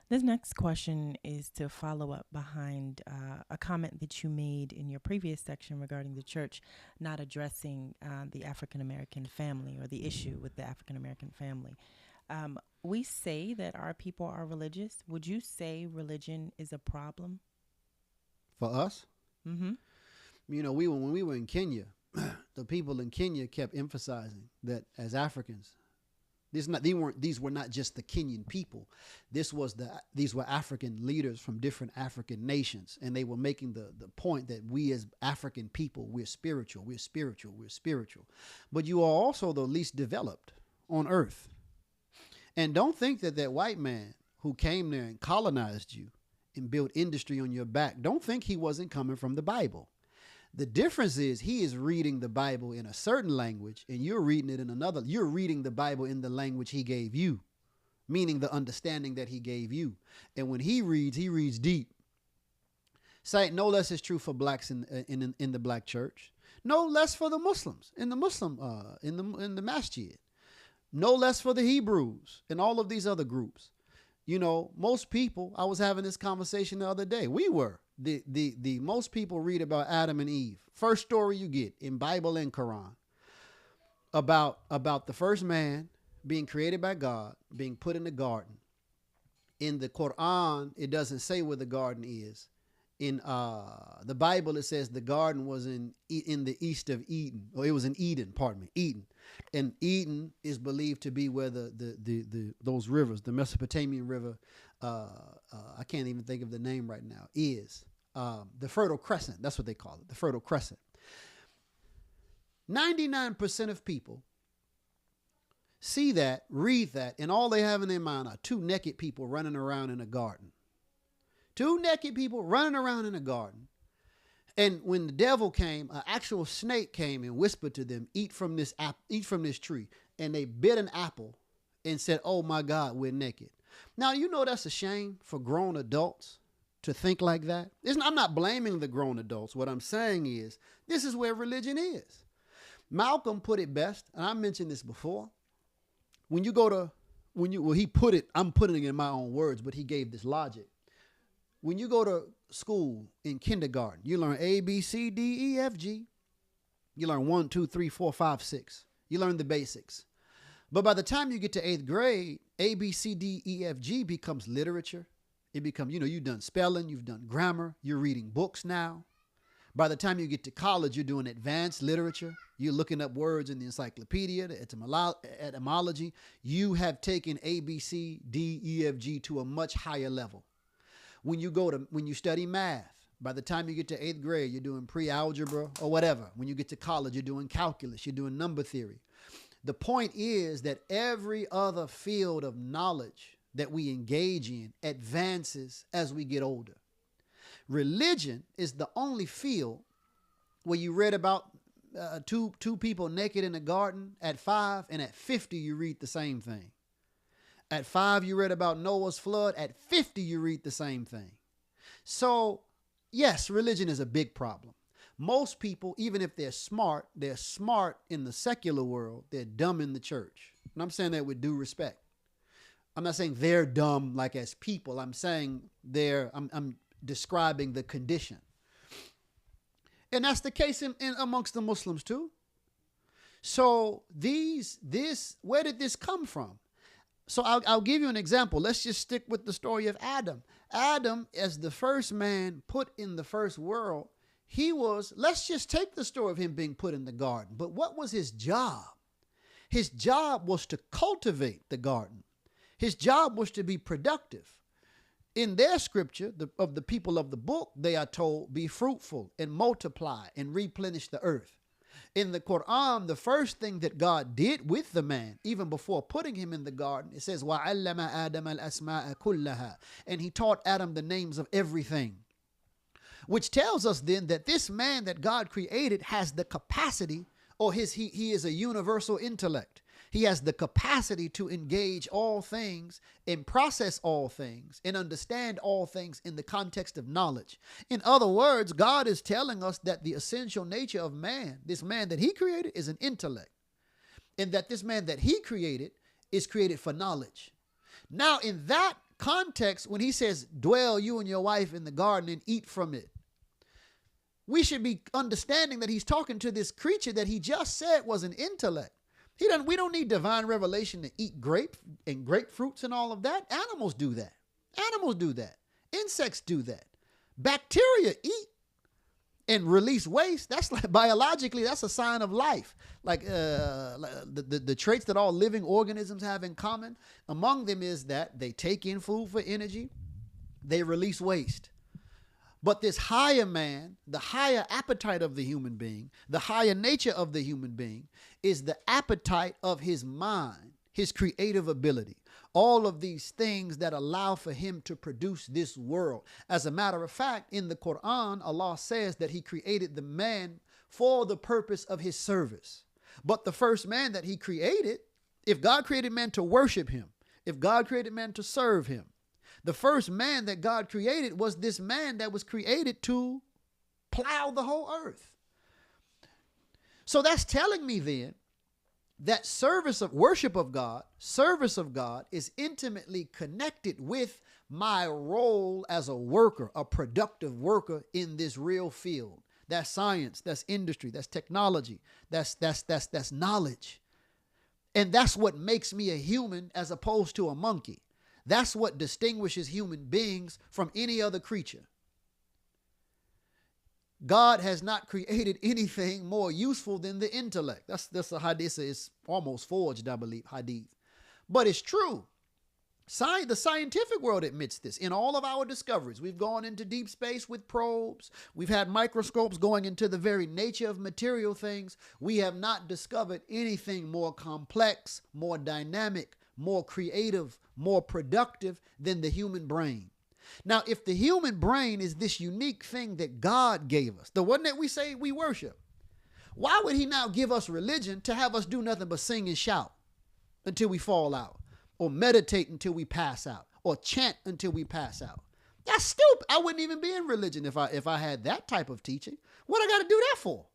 This next question is to follow up behind a comment that you made in your previous section regarding the church not addressing the African American family or the issue with the African American family. We say that our people are religious. Would you say religion is a problem? For us, Mm-hmm. when we were in Kenya, the people in Kenya kept emphasizing that as Africans, these were not just the Kenyan people. These were African leaders from different African nations, and they were making the point that we as African people, we're spiritual, we're spiritual, we're spiritual. But you are also the least developed on earth. And don't think that that white man who came there and colonized you and built industry on your back, don't think he wasn't coming from the Bible. The difference is he is reading the Bible in a certain language and you're reading it in another. You're reading the Bible in the language he gave you, meaning the understanding that he gave you. And when he reads deep. Say no less is true for blacks in the black church. No less for the Muslims in the in the masjid. No less for the Hebrews and all of these other groups. Most people, I was having this conversation the other day. The most people read about Adam and Eve. First story you get in Bible and Quran about the first man being created by God, being put in the garden. In the Quran, it doesn't say where the garden is. In the Bible, it says the garden was in the east of Eden, or it was in Eden. Pardon me, Eden, and Eden is believed to be where those rivers, the Mesopotamian river, I can't even think of the name right now, is the Fertile Crescent. That's what they call it, the Fertile Crescent. 99% of people see that, read that, and all they have in their mind are two naked people running around in a garden. Two naked people running around in a garden. And when the devil came, an actual snake came and whispered to them, eat from this tree. And they bit an apple and said, oh my God, we're naked. Now, that's a shame for grown adults to think like that. I'm not blaming the grown adults. What I'm saying is, this is where religion is. Malcolm put it best, and I mentioned this before. He put it, I'm putting it in my own words, but he gave this logic. When you go to school in kindergarten, you learn A, B, C, D, E, F, G. You learn 1, 2, 3, 4, 5, 6. You learn the basics. But by the time you get to 8th grade, A, B, C, D, E, F, G becomes literature. It becomes, you've done spelling, you've done grammar, you're reading books now. By the time you get to college, you're doing advanced literature. You're looking up words in the encyclopedia, the etymology. You have taken A, B, C, D, E, F, G to a much higher level. When you study math, by the time you get to 8th grade, you're doing pre-algebra or whatever. When you get to college, you're doing calculus, you're doing number theory. The point is that every other field of knowledge that we engage in advances as we get older. Religion is the only field where you read about two people naked in a garden at 5, and at 50 you read the same thing. At 5, you read about Noah's flood. At 50, you read the same thing. So, yes, religion is a big problem. Most people, even if they're smart in the secular world. They're dumb in the church. And I'm saying that with due respect. I'm not saying they're dumb like as people. I'm saying I'm describing the condition. And that's the case in amongst the Muslims too. So where did this come from? So I'll give you an example. Let's just stick with the story of Adam. Adam, as the first man put in the first world, let's just take the story of him being put in the garden. But what was his job? His job was to cultivate the garden. His job was to be productive. In their scripture, of the people of the book, they are told, be fruitful and multiply and replenish the earth. In the Quran, the first thing that God did with the man, even before putting him in the garden, it says, وَعَلَّمَ آدَمَ الْأَسْمَاءَ كُلَّهَا. And he taught Adam the names of everything. Which tells us then that this man that God created has the capacity, or he is a universal intellect. He has the capacity to engage all things and process all things and understand all things in the context of knowledge. In other words, God is telling us that the essential nature of man, this man that he created, is an intellect. And that this man that he created is created for knowledge. Now, in that context, when he says, dwell you and your wife in the garden and eat from it, we should be understanding that he's talking to this creature that he just said was an intellect. We don't need divine revelation to eat grape and grapefruits and all of that. Animals do that. Animals do that. Insects do that. Bacteria eat and release waste. That's like biologically, that's a sign of life. Like the traits that all living organisms have in common, among them is that they take in food for energy, they release waste. But this higher man, the higher appetite of the human being, the higher nature of the human being is the appetite of his mind, his creative ability. All of these things that allow for him to produce this world. As a matter of fact, in the Quran, Allah says that he created the man for the purpose of his service. But the first man that he created, if God created man to worship him, if God created man to serve him, the first man that God created was this man that was created to plow the whole earth. So that's telling me then that worship of God, service of God is intimately connected with my role as a worker, a productive worker in this real field. That's science, that's industry, that's technology, that's knowledge. And that's what makes me a human as opposed to a monkey. That's what distinguishes human beings from any other creature. God has not created anything more useful than the intellect. That's a hadith. It's almost forged, I believe, hadith. But it's true. The scientific world admits this. In all of our discoveries, we've gone into deep space with probes. We've had microscopes going into the very nature of material things. We have not discovered anything more complex, more dynamic, more creative, more productive than the human brain. Now, if the human brain is this unique thing that God gave us, the one that we say we worship, why would he now give us religion to have us do nothing but sing and shout until we fall out, or meditate until we pass out, or chant until we pass out? That's stupid. I wouldn't even be in religion if I had that type of teaching. What I got to do that for?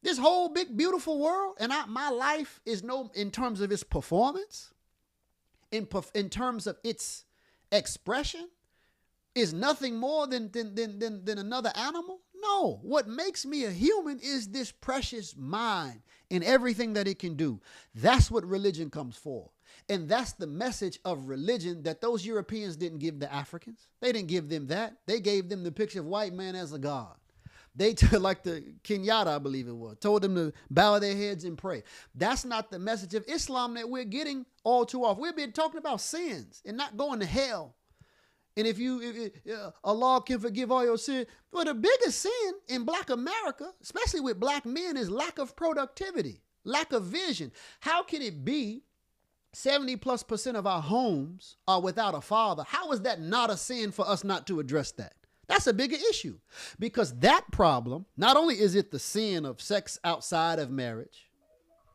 This whole big, beautiful world, and my life is in terms of its performance, in terms of its expression, is nothing more than another animal. No, what makes me a human is this precious mind and everything that it can do. That's what religion comes for. And that's the message of religion that those Europeans didn't give the Africans. They didn't give them that. They gave them the picture of white man as a god. They, like the Kenyatta, I believe it was, told them to bow their heads and pray. That's not the message of Islam that we're getting all too often. We've been talking about sins and not going to hell. And if Allah can forgive all your sins. Well, the biggest sin in Black America, especially with Black men, is lack of productivity, lack of vision. How can it be 70+% of our homes are without a father? How is that not a sin for us not to address that? That's a bigger issue, because that problem, not only is it the sin of sex outside of marriage,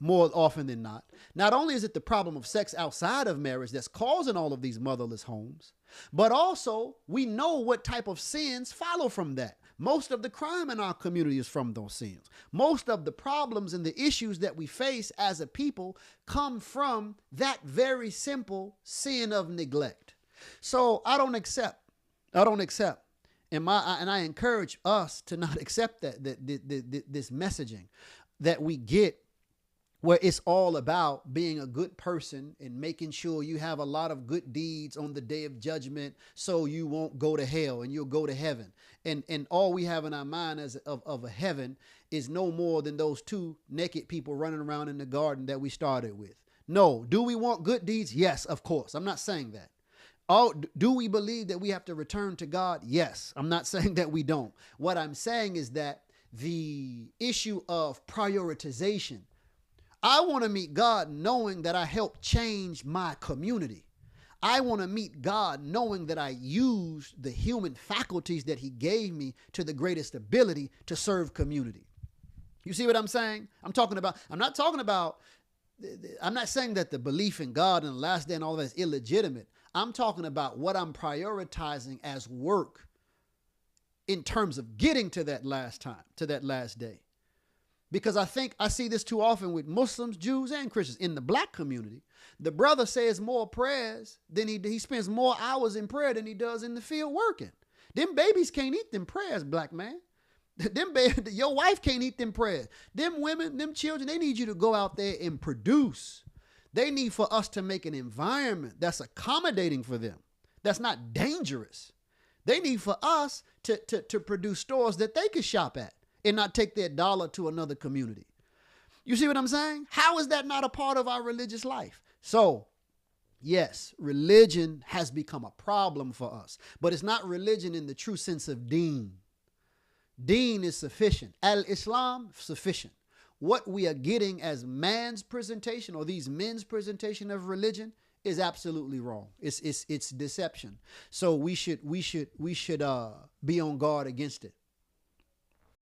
more often than not only is it the problem of sex outside of marriage that's causing all of these motherless homes, but also we know what type of sins follow from that. Most of the crime in our community is from those sins. Most of the problems and the issues that we face as a people come from that very simple sin of neglect. So I don't accept. And I encourage us to not accept this messaging that we get, where it's all about being a good person and making sure you have a lot of good deeds on the day of judgment so you won't go to hell and you'll go to heaven. And all we have in our mind of a heaven is no more than those two naked people running around in the garden that we started with. No. Do we want good deeds? Yes, of course. I'm not saying that. Oh, do we believe that we have to return to God? Yes. I'm not saying that we don't. What I'm saying is that the issue of prioritization, I want to meet God knowing that I helped change my community. I want to meet God knowing that I used the human faculties that he gave me to the greatest ability to serve community. You see what I'm saying? I'm not saying that the belief in God and the last day and all that is illegitimate. I'm talking about what I'm prioritizing as work in terms of getting to that last day. Because I think I see this too often with Muslims, Jews, and Christians. In the black community, the brother says more prayers than he spends more hours in prayer than he does in the field working. Them babies can't eat them prayers, black man. Your wife can't eat them prayers. Them women, them children, they need you to go out there and produce. They need for us to make an environment that's accommodating for them, that's not dangerous. They need for us to produce stores that they can shop at and not take their dollar to another community. You see what I'm saying? How is that not a part of our religious life? So, yes, religion has become a problem for us, but it's not religion in the true sense of deen. Deen is sufficient. Al-Islam, sufficient. What we are getting as man's presentation or these men's presentation of religion is absolutely wrong. It's deception. So we should be on guard against it.